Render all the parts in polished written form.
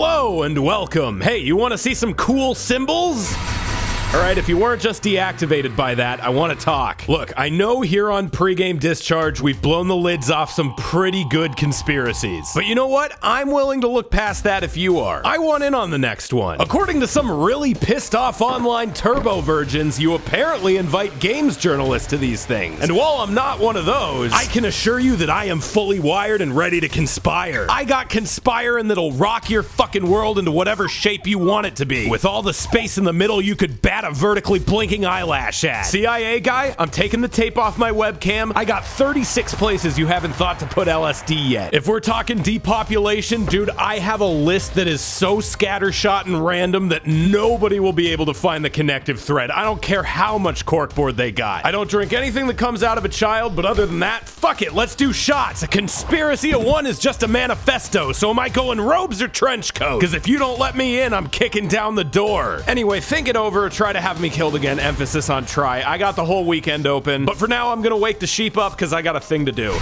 Hello and welcome. Hey, you want to see some cool symbols? Alright, if you weren't just deactivated by that, I want to talk. Look, I know here on Pregame Discharge, we've blown the lids off some pretty good conspiracies. But you know what? I'm willing to look past that if you are. I want in on the next one. According to some really pissed off online turbo virgins, you apparently invite games journalists to these things. And while I'm not one of those, I can assure you that I am fully wired and ready to conspire. I got conspiring that'll rock your fucking world into whatever shape you want it to be. With all the space in the middle you could bat a vertically blinking eyelash at. CIA guy, I'm taking the tape off my webcam. I got 36 places you haven't thought to put LSD yet. If we're talking depopulation, dude, I have a list that is so scattershot and random that nobody will be able to find the connective thread. I don't care how much corkboard they got. I don't drink anything that comes out of a child, but other than that, fuck it, let's do shots. A conspiracy of one is just a manifesto, so am I going robes or trench coat? Because if you don't let me in, I'm kicking down the door. Anyway, think it over, try to have me killed again, emphasis on try. I got the whole weekend open, but for now I'm gonna wake the sheep up because I got a thing to do.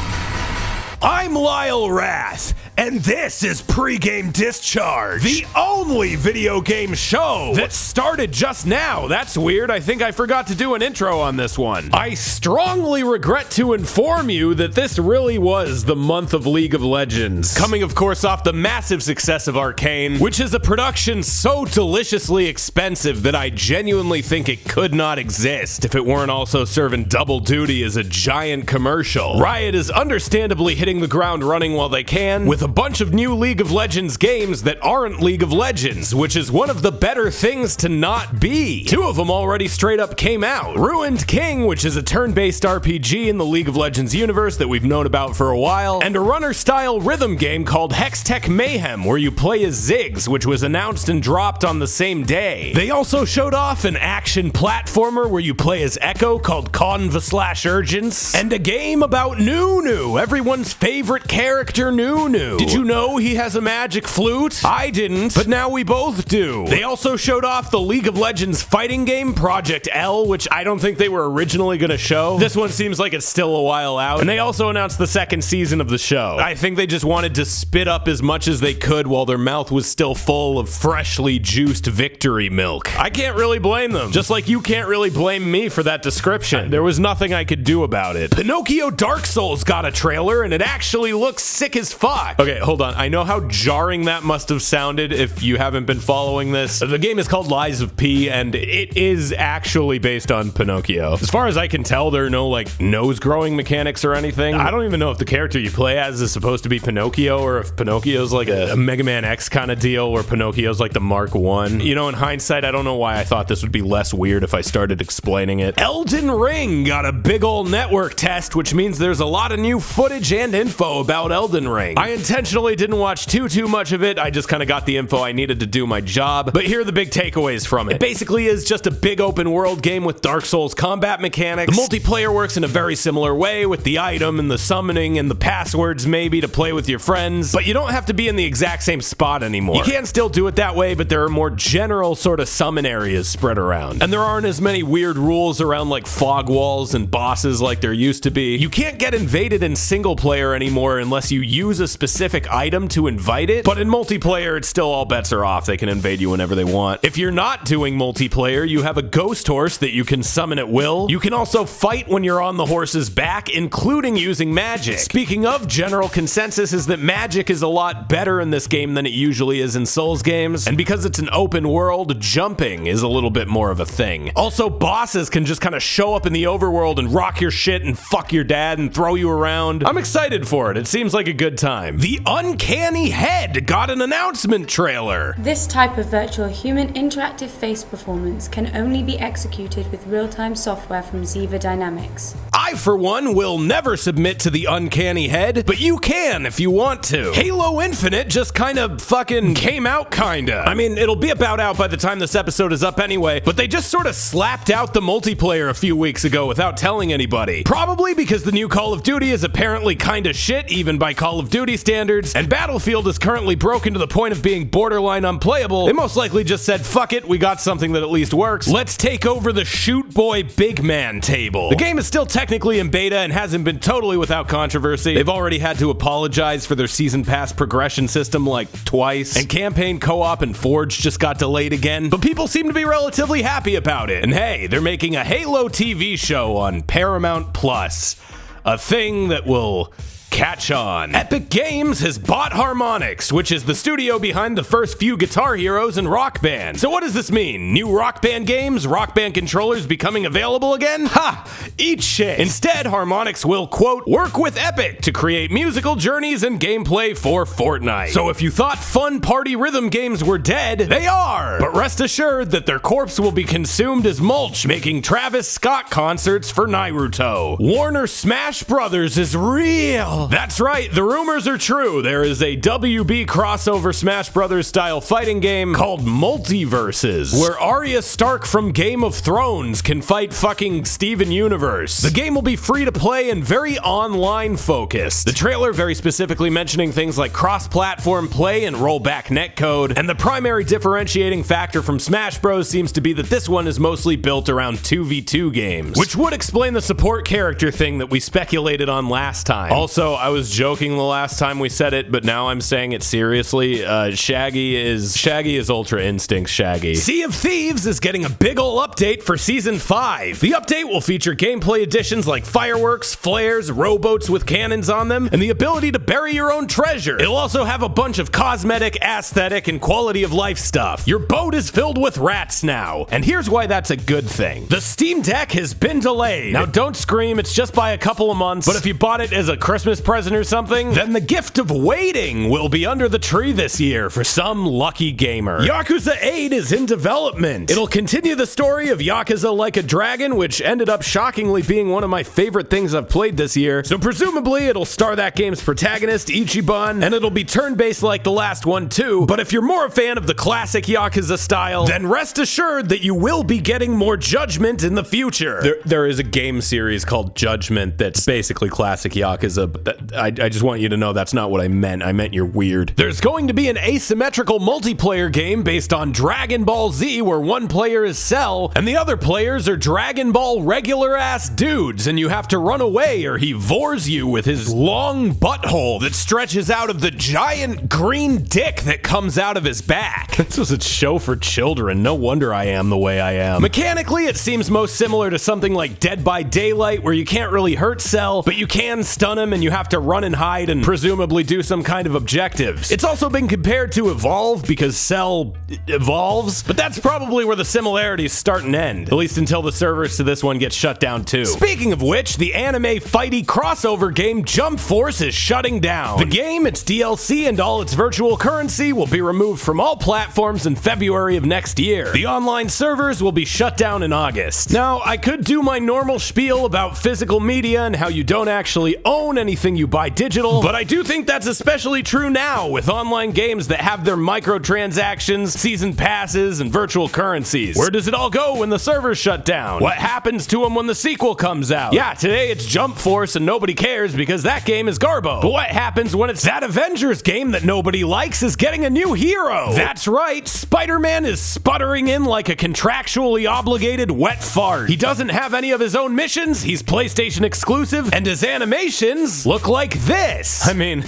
I'm Lyle Rath, and this is Pregame Discharge, the only video game show that started just now. That's weird. I think I forgot to do an intro on this one. I strongly regret to inform you that this really was the month of League of Legends. Coming, of course, off the massive success of Arcane, which is a production so deliciously expensive that I genuinely think it could not exist if it weren't also serving double duty as a giant commercial. Riot is understandably hitting the ground running while they can, with a bunch of new League of Legends games that aren't League of Legends, which is one of the better things to not be. Two of them already straight up came out. Ruined King, which is a turn-based RPG in the League of Legends universe that we've known about for a while, and a runner-style rhythm game called Hextech Mayhem, where you play as Ziggs, which was announced and dropped on the same day. They also showed off an action platformer where you play as Echo called Conva/Urgence, and a game about Nunu, everyone's favorite character Nunu. Did you know he has a magic flute? I didn't, but now we both do. They also showed off the League of Legends fighting game, Project L, which I don't think they were originally gonna show. This one seems like it's still a while out. And they also announced the second season of the show. I think they just wanted to spit up as much as they could while their mouth was still full of freshly juiced victory milk. I can't really blame them. Just like you can't really blame me for that description. There was nothing I could do about it. Pinocchio Dark Souls got a trailer and it actually looks sick as fuck. Okay, hold on. I know how jarring that must have sounded if you haven't been following this. The game is called Lies of P, and it is actually based on Pinocchio. As far as I can tell, there are no, like, nose-growing mechanics or anything. I don't even know if the character you play as is supposed to be Pinocchio, or if Pinocchio's like a Mega Man X kind of deal, where Pinocchio's like the Mark I. You know, in hindsight, I don't know why I thought this would be less weird if I started explaining it. Elden Ring got a big ol' network test, which means there's a lot of new footage and info about Elden Ring. I intentionally didn't watch too much of it. I just kind of got the info I needed to do my job. But here are the big takeaways from it. It basically is just a big open world game with Dark Souls combat mechanics. The multiplayer works in a very similar way with the item and the summoning and the passwords maybe to play with your friends. But you don't have to be in the exact same spot anymore. You can still do it that way, but there are more general sort of summon areas spread around. And there aren't as many weird rules around like fog walls and bosses like there used to be. You can't get invaded in single player anymore unless you use a specific item to invite it, but in multiplayer, it's still all bets are off. They can invade you whenever they want. If you're not doing multiplayer, you have a ghost horse that you can summon at will. You can also fight when you're on the horse's back, including using magic. Speaking of, general consensus is that magic is a lot better in this game than it usually is in Souls games, and because it's an open world, jumping is a little bit more of a thing. Also, bosses can just kind of show up in the overworld and rock your shit and fuck your dad and throw you around. I'm excited for it. It seems like a good time. The Uncanny Head got an announcement trailer. This type of virtual human interactive face performance can only be executed with real-time software from Ziva Dynamics. I, for one, will never submit to the Uncanny Head, but you can if you want to. Halo Infinite just kind of fucking came out kinda. I mean, it'll be about out by the time this episode is up anyway, but they just sort of slapped out the multiplayer a few weeks ago without telling anybody. Probably because the new Call of Duty is apparently kinda shit, even by Call of Duty standards. standards, and Battlefield is currently broken to the point of being borderline unplayable, they most likely just said, fuck it, we got something that at least works. Let's take over the Shoot Boy Big Man table. The game is still technically in beta and hasn't been totally without controversy. They've already had to apologize for their season pass progression system like twice, and campaign co-op and Forge just got delayed again, but people seem to be relatively happy about it. And hey, they're making a Halo TV show on Paramount Plus, a thing that will catch on. Epic Games has bought Harmonix, which is the studio behind the first few Guitar Heroes and Rock Band. So what does this mean? New Rock Band games, Rock Band controllers becoming available again? Ha! Eat shit. Instead, Harmonix will, quote, work with Epic to create musical journeys and gameplay for Fortnite. So if you thought fun party rhythm games were dead, they are! But rest assured that their corpse will be consumed as mulch, making Travis Scott concerts for Naruto. Warner Smash Brothers is real! That's right, the rumors are true. There is a WB crossover Smash Brothers style fighting game called Multiversus, where Arya Stark from Game of Thrones can fight fucking Steven Universe. The game will be free to play and very online focused. The trailer very specifically mentioning things like cross-platform play and rollback netcode, and the primary differentiating factor from Smash Bros seems to be that this one is mostly built around 2v2 games, which would explain the support character thing that we speculated on last time. Also, I was joking the last time we said it, but now I'm saying it seriously. Shaggy is Ultra Instinct Shaggy. Sea of Thieves is getting a big ol' update for Season 5. The update will feature gameplay additions like fireworks, flares, rowboats with cannons on them, and the ability to bury your own treasure. It'll also have a bunch of cosmetic, aesthetic, and quality of life stuff. Your boat is filled with rats now, and here's why that's a good thing. The Steam Deck has been delayed. Now don't scream, it's just by a couple of months, but if you bought it as a Christmas present or something, then the gift of waiting will be under the tree this year for some lucky gamer. Yakuza 8 is in development. It'll continue the story of Yakuza Like a Dragon, which ended up shockingly being one of my favorite things I've played this year, so presumably it'll star that game's protagonist, Ichiban, and it'll be turn-based like the last one too, but if you're more a fan of the classic Yakuza style, then rest assured that you will be getting more Judgment in the future. There is a game series called Judgment that's basically classic Yakuza, but I just want you to know that's not what I meant. I meant you're weird. There's going to be an asymmetrical multiplayer game based on Dragon Ball Z where one player is Cell and the other players are Dragon Ball regular ass dudes, and you have to run away or he vores you with his long butthole that stretches out of the giant green dick that comes out of his back. This was a show for children. No wonder I am the way I am. Mechanically, it seems most similar to something like Dead by Daylight where you can't really hurt Cell, but you can stun him and you have to run and hide and presumably do some kind of objectives. It's also been compared to Evolve because Cell evolves, but that's probably where the similarities start and end, at least until the servers to this one get shut down too. Speaking of which, the anime fighty crossover game Jump Force is shutting down. The game, its DLC, and all its virtual currency will be removed from all platforms in February of next year. The online servers will be shut down in August. Now, I could do my normal spiel about physical media and how you don't actually own anything you buy digital, but I do think that's especially true now with online games that have their microtransactions, season passes, and virtual currencies. Where does it all go when the servers shut down? What happens to them when the sequel comes out? Yeah, today it's Jump Force and nobody cares because that game is garbo. But what happens when it's that Avengers game that nobody likes is getting a new hero? That's right, Spider-Man is sputtering in like a contractually obligated wet fart. He doesn't have any of his own missions, he's PlayStation exclusive, and his animations look like this. I mean,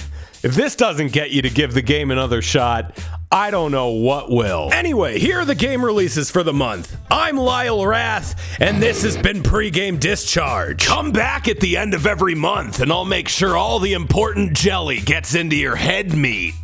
if this doesn't get you to give the game another shot, I don't know what will. Anyway, here are the game releases for the month. I'm Lyle Rath, and this has been Pregame Discharge. Come back at the end of every month, and I'll make sure all the important jelly gets into your head meat.